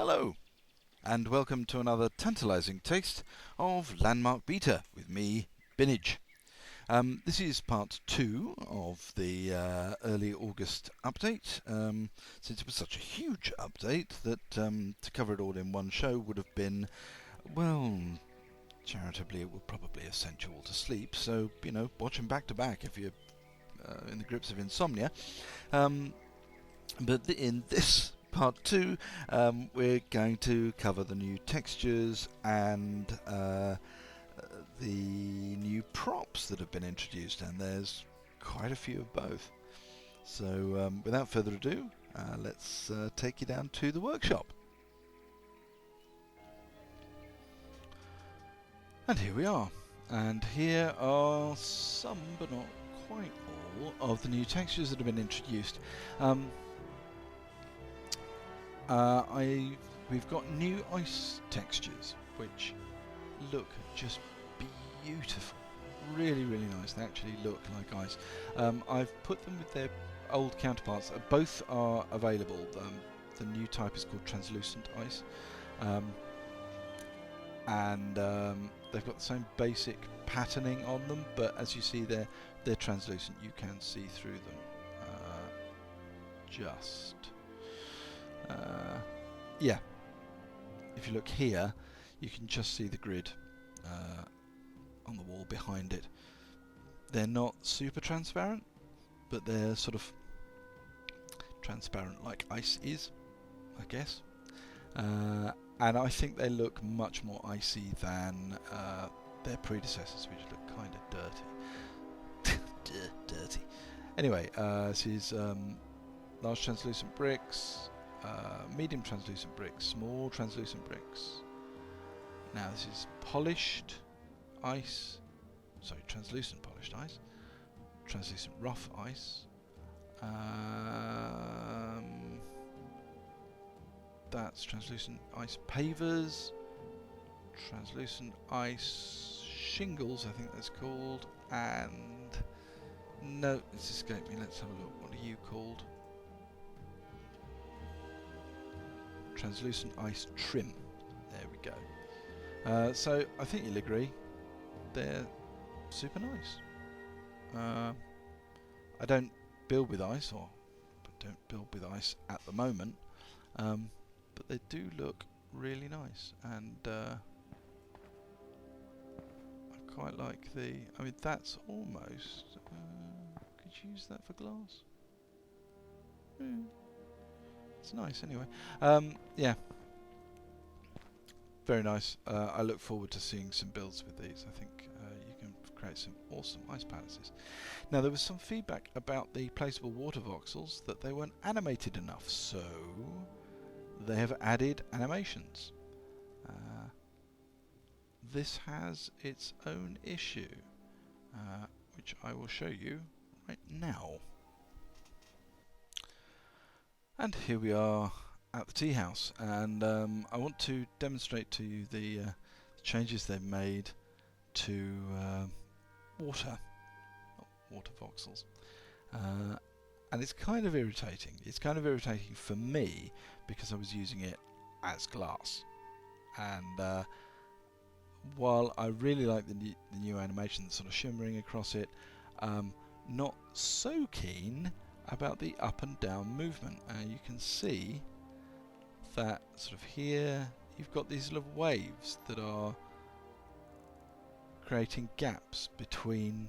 Hello, and welcome to another tantalising taste of Landmark Beta with me, Binage. This is part 2 of the early August update, since it was such a huge update that to cover it all in one show would have been, well, charitably it would probably have sent you all to sleep, so, watch them back to back if you're in the grips of insomnia. But in this part 2, we're going to cover the new textures and the new props that have been introduced, and there's quite a few of both. So without further ado, let's take you down to the workshop. And here we are, and here are some, but not quite all, of the new textures that have been introduced. We've got new ice textures, which look just beautiful. Really, really nice. They actually look like ice. I've put them with their old counterparts. Both are available. The new type is called translucent ice. And they've got the same basic patterning on them, but as you see they're translucent. You can see through them. Yeah, if you look here you can just see the grid on the wall behind it. They're not super transparent, but they're sort of transparent like ice is, I guess. And I think they look much more icy than their predecessors, which look kind of dirty. Dirty. Anyway, this is large translucent bricks, medium translucent bricks, small translucent bricks. Now this is polished ice, sorry, translucent polished ice, translucent rough ice, that's translucent ice pavers, translucent ice shingles, I think that's called, and no, it's escaped me, let's have a look, what are you called? Translucent ice trim. There we go. So I think you'll agree they're super nice. I don't build with ice, or don't build with ice at the moment, but they do look really nice, and I quite like the. I mean, that's almost. Could you use that for glass? It's nice anyway. Yeah, very nice. I look forward to seeing some builds with these. I think you can create some awesome ice palaces. Now there was some feedback about the placeable water voxels that they weren't animated enough, so they have added animations. This has its own issue, which I will show you right now. And here we are at the Teahouse, and I want to demonstrate to you the changes they've made to water voxels, and it's kind of irritating. It's kind of irritating for me because I was using it as glass, and while I really like the new animation that's sort of shimmering across it, not so keen about the up and down movement. You can see that sort of here you've got these little waves that are creating gaps between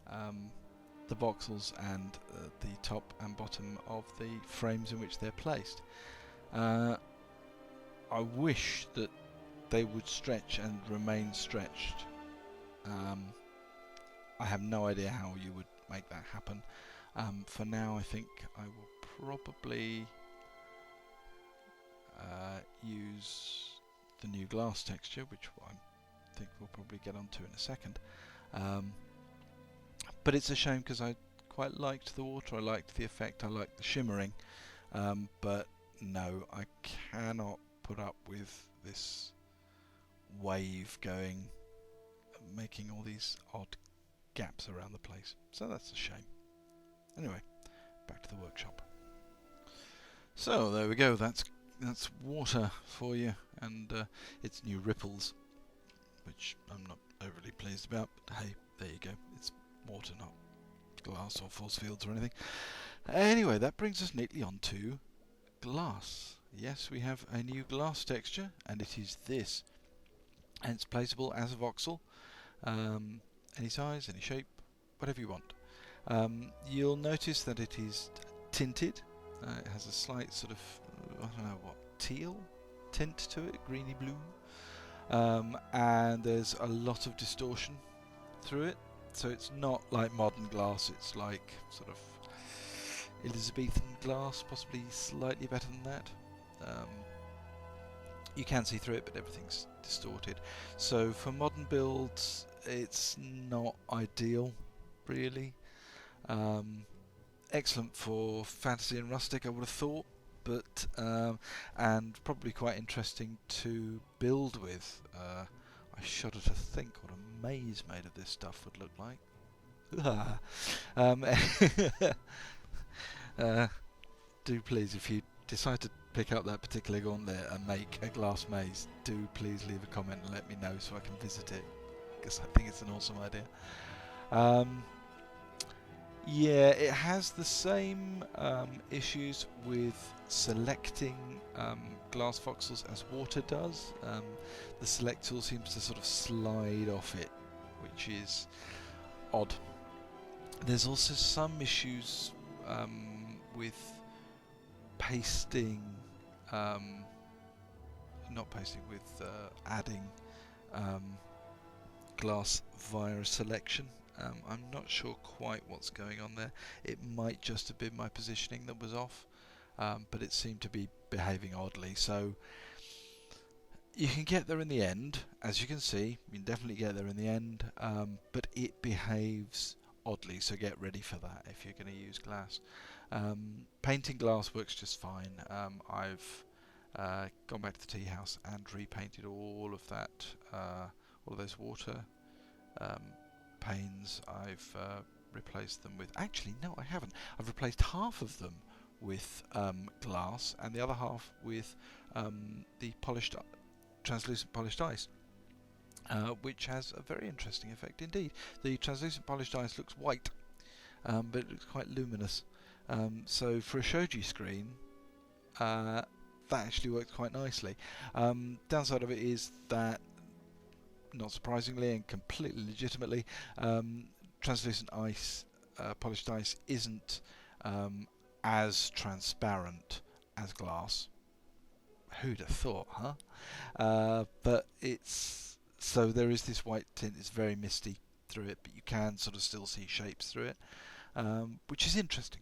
the voxels and the top and bottom of the frames in which they're placed. I wish that they would stretch and remain stretched. I have no idea how you would make that happen. For now I think I will probably use the new glass texture, which I think we'll probably get onto in a second. But it's a shame because I quite liked the water, I liked the effect, I liked the shimmering, but no, I cannot put up with this wave going, making all these odd gaps around the place, so that's a shame. Anyway, back to the workshop. So there we go, that's that's water for you, and it's new ripples, which I'm not overly pleased about, but hey, there you go. It's water, not glass or force fields or anything. Anyway, that brings us neatly on to glass. Yes, we have a new glass texture, and it is this. And it's placeable as a voxel, any size, any shape, whatever you want. You'll notice that it is tinted. It has a slight sort of, I don't know what, teal tint to it, greeny blue. And there's a lot of distortion through it. So it's not like modern glass, it's like sort of Elizabethan glass, possibly slightly better than that. You can see through it, but everything's distorted. So for modern builds, it's not ideal, really. Excellent for fantasy and rustic, I would have thought, but and probably quite interesting to build with. I shudder to think what a maze made of this stuff would look like. Do please, if you decide to pick up that particular gauntlet and make a glass maze, do please leave a comment and let me know so I can visit it, because I think it's an awesome idea. Yeah, it has the same issues with selecting glass voxels as water does. The select tool seems to sort of slide off it, which is odd. There's also some issues with pasting, not pasting, with adding glass via a selection. I'm not sure quite what's going on there. It might just have been my positioning that was off, but it seemed to be behaving oddly. So you can get there in the end, as you can see. You can definitely get there in the end, but it behaves oddly, so get ready for that if you're going to use glass. Painting glass works just fine. I've gone back to the Teahouse and repainted all of that, all of those water panes. I've replaced them with, actually no, I haven't. I've replaced half of them with glass and the other half with the polished, translucent polished ice, which has a very interesting effect indeed. The translucent polished ice looks white, but it looks quite luminous. So for a shoji screen, that actually works quite nicely. Downside of it is that, not surprisingly and completely legitimately, translucent ice, polished ice, isn't as transparent as glass. Who'd have thought, huh? But it's, so there is this white tint. It's very misty through it, but you can sort of still see shapes through it, which is interesting.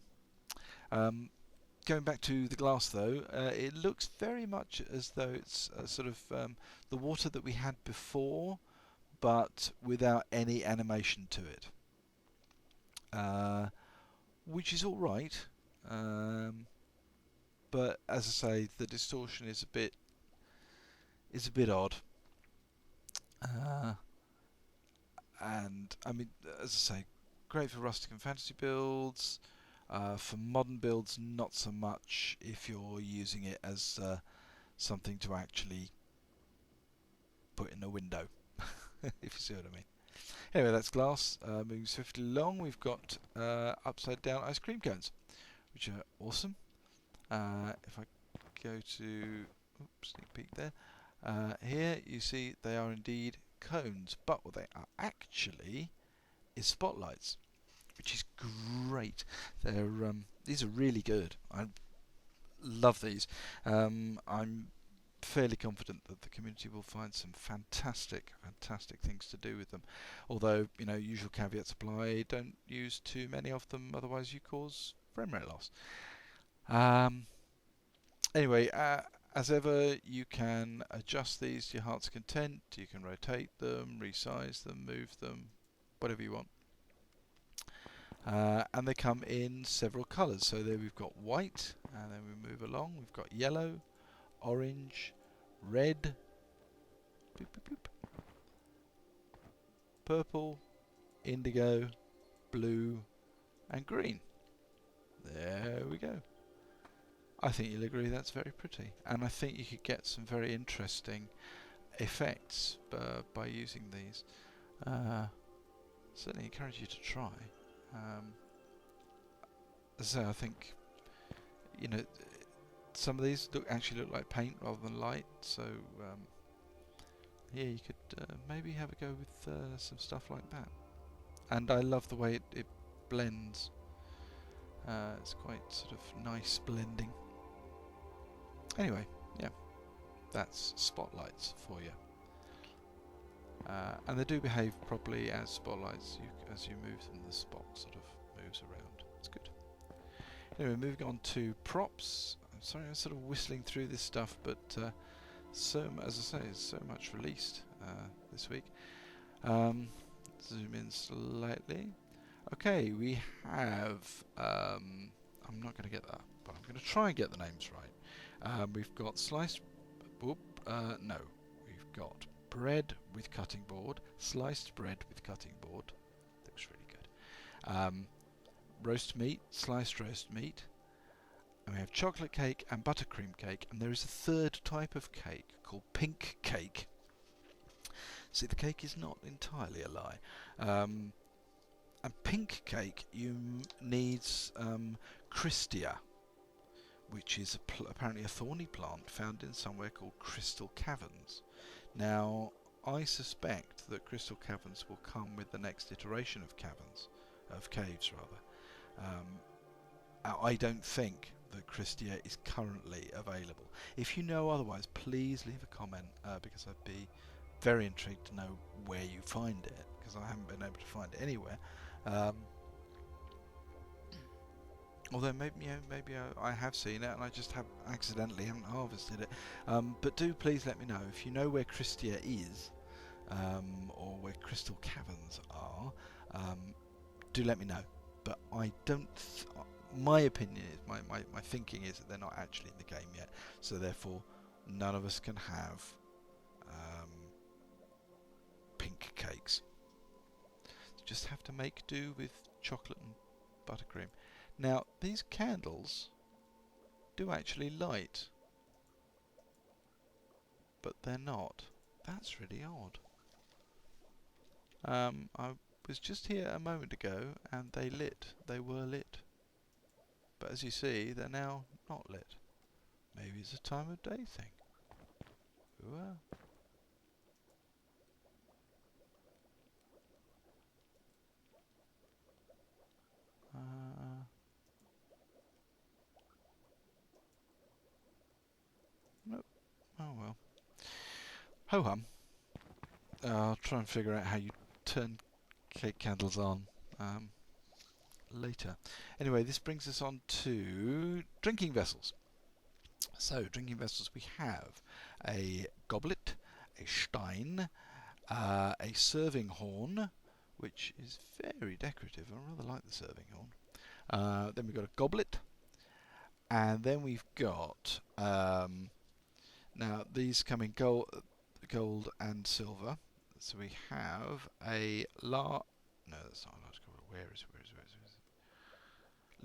Going back to the glass though, it looks very much as though it's sort of the water that we had before, but without any animation to it, which is all right. But as I say, the distortion is a bit odd. And I mean, as I say, great for rustic and fantasy builds. For modern builds, not so much if you're using it as something to actually put in a window, if you see what I mean. Anyway, that's glass. Moving swiftly along, we've got upside down ice cream cones, which are awesome. If I go to, oops, sneak peek there, here you see they are indeed cones, but what they are actually is spotlights, which is great. They're these are really good. I love these. I'm fairly confident that the community will find some fantastic things to do with them. Although, you know, usual caveats apply. Don't use too many of them, otherwise you cause frame rate loss. Anyway, as ever, you can adjust these to your heart's content. You can rotate them, resize them, move them, whatever you want. And they come in several colours. So there we've got white, and then we move along. We've got yellow, orange, red, boop, boop, boop, purple, indigo, blue, and green. There we go. I think you'll agree that's very pretty, and I think you could get some very interesting effects by using these. Certainly encourage you to try. As I say, I think, you know, some of these actually look like paint rather than light, so yeah, you could maybe have a go with some stuff like that. And I love the way it blends. It's quite sort of nice blending. Anyway, yeah, that's spotlights for you. And they do behave properly as spotlights. As you move them, the spot sort of moves around. It's good. Anyway, moving on to props. I'm sorry I'm sort of whistling through this stuff, but as I say, there's so much released this week. Zoom in slightly. Okay, we have, I'm not going to get that, but I'm going to try and get the names right. We've got sliced, we've got bread with cutting board, sliced bread with cutting board, looks really good. Roast meat, sliced roast meat, and we have chocolate cake and buttercream cake, and there is a third type of cake called pink cake. See, the cake is not entirely a lie. And pink cake needs Christia, which is apparently a thorny plant found in somewhere called crystal caverns. Now, I suspect that crystal caverns will come with the next iteration of caves rather. I don't think that Christia is currently available. If you know otherwise, please leave a comment because I'd be very intrigued to know where you find it, because I haven't been able to find it anywhere. Although maybe I have seen it and I just accidentally haven't harvested it. But do please let me know if you know where Christia is, or where crystal caverns are. Do let me know. But I don't. My opinion is, my thinking is that they're not actually in the game yet. So therefore, none of us can have pink cakes. Just have to make do with chocolate and buttercream. Now, these candles do actually light, but they're not. That's really odd. I was just here a moment ago and they were lit. But as you see, they're now not lit. Maybe it's a time of day thing. Ooh. Nope. Oh well. Ho hum. I'll try and figure out how you turn cake candles on later. Anyway, this brings us on to drinking vessels. So, drinking vessels, we have a goblet, a stein, a serving horn, which is very decorative. I rather like the serving horn. Then we've got a goblet, and then we've got now these come in gold and silver. So we have a no, that's not a large goblet. Where is it?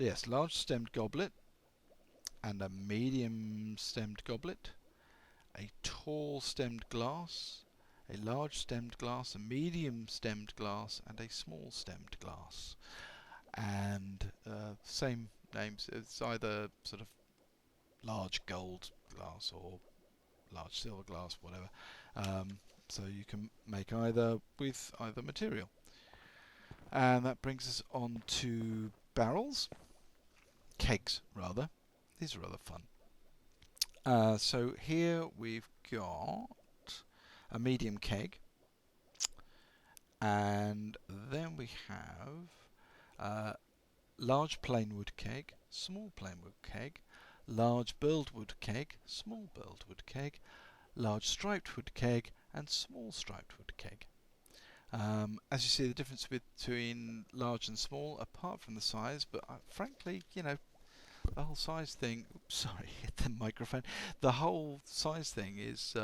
Yes, large stemmed goblet and a medium stemmed goblet, a tall stemmed glass, a large stemmed glass, a medium stemmed glass, and a small stemmed glass. And same names. It's either sort of large gold glass or large silver glass, whatever. So you can make either with either material. And that brings us on to barrels. Kegs, rather. These are rather fun. So here we've got a medium keg, and then we have large plain wood keg, small plain wood keg, large burled wood keg, small burled wood keg, large striped wood keg, and small striped wood keg. As you see, the difference between large and small, apart from the size, but frankly, you know, the whole size thing, oops, sorry, hit the microphone, the whole size thing is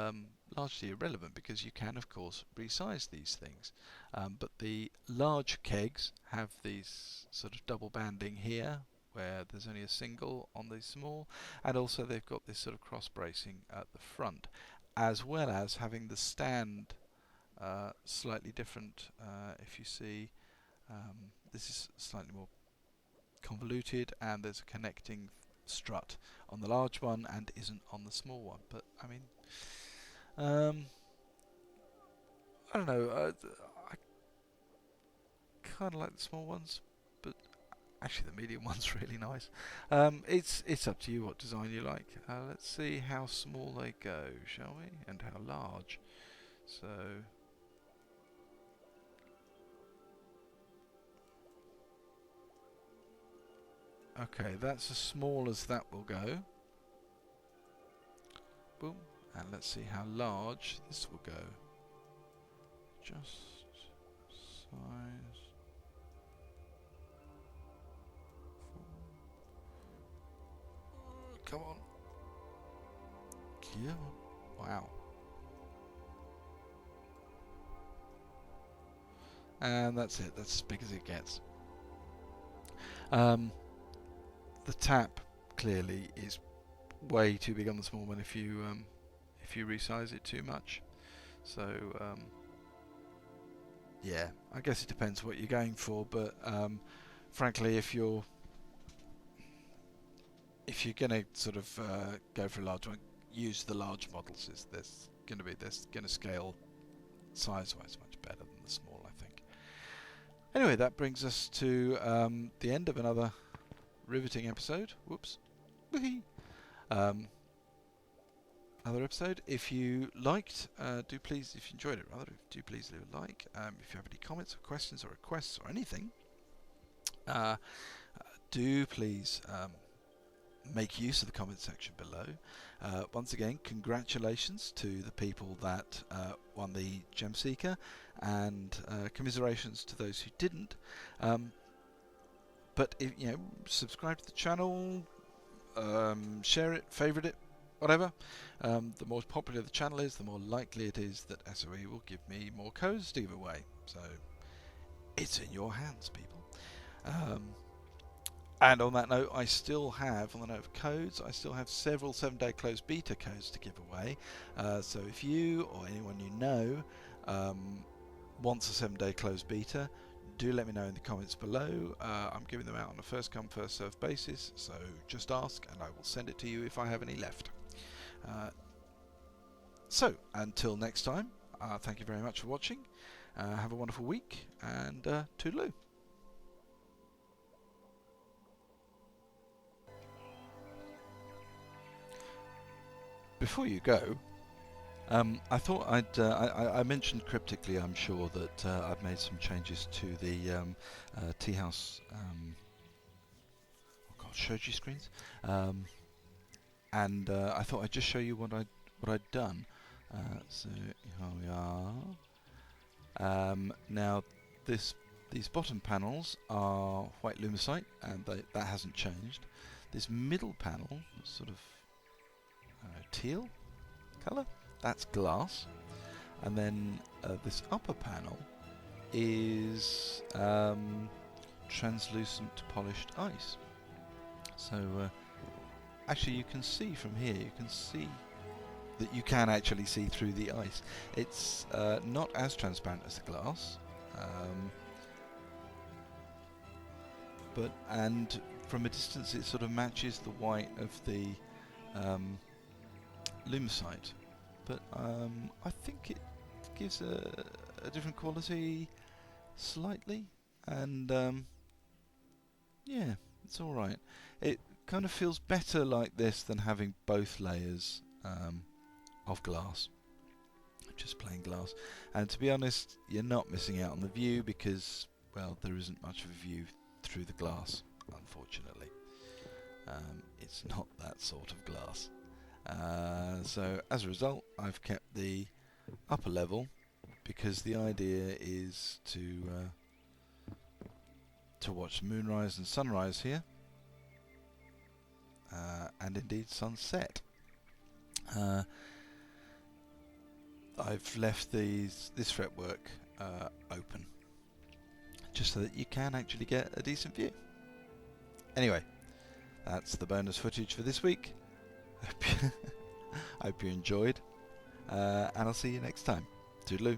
largely irrelevant, because you can of course resize these things, but the large kegs have these sort of double banding here, where there's only a single on the small, and also they've got this sort of cross bracing at the front, as well as having the stand slightly different. If you see, this is slightly more convoluted, and there's a connecting strut on the large one and isn't on the small one. But I mean, I don't know, I kind of like the small ones, but actually the medium one's really nice. It's up to you what design you like. Let's see how small they go, shall we? And how large. So okay, that's as small as that will go. Boom. And let's see how large this will go. Just size. Come on. Yeah. Wow. And that's it. That's as big as it gets. The tap clearly is way too big on the small one if you resize it too much. So yeah, I guess it depends what you're going for, but frankly, if you're gonna sort of go for a large one, use the large models. They're gonna scale size-wise much better than the small, I think. Anyway, that brings us to the end of another riveting episode. Whoops. Other episode. If you liked, if you enjoyed it rather, do please leave a like. If you have any comments or questions or requests or anything, do please make use of the comment section below. Once again, congratulations to the people that won the Gem Seeker, and commiserations to those who didn't. But if subscribe to the channel, share it, favourite it, whatever. The more popular the channel is, the more likely it is that SOE will give me more codes to give away. So it's in your hands, people. And on that note, on the note of codes, I still have several 7-day closed beta codes to give away. So if you or anyone you know wants a 7-day closed beta, do let me know in the comments below. I'm giving them out on a first come first served basis, so just ask and I will send it to you if I have any left. So until next time, thank you very much for watching. Have a wonderful week, and toodaloo. Before you go, I thought I mentioned cryptically, I'm sure, that I've made some changes to the Teahouse shoji screens, and I thought I'd just show you what I'd done. So here we are. Now these bottom panels are white lumicite, and that hasn't changed. This middle panel, sort of teal colour, that's glass, and then this upper panel is translucent polished ice. So actually you can see from here, you can see that you can actually see through the ice. It's not as transparent as the glass, and from a distance it sort of matches the white of the lumicite, but I think it gives a different quality slightly, and yeah, it's alright. It kind of feels better like this than having both layers of glass, just plain glass. And to be honest, you're not missing out on the view because, well, there isn't much of a view through the glass, unfortunately. It's not that sort of glass. So as a result, I've kept the upper level because the idea is to watch moonrise and sunrise here, and indeed sunset. I've left this fretwork open just so that you can actually get a decent view. Anyway, that's the bonus footage for this week. Hope you enjoyed, and I'll see you next time. Toodaloo.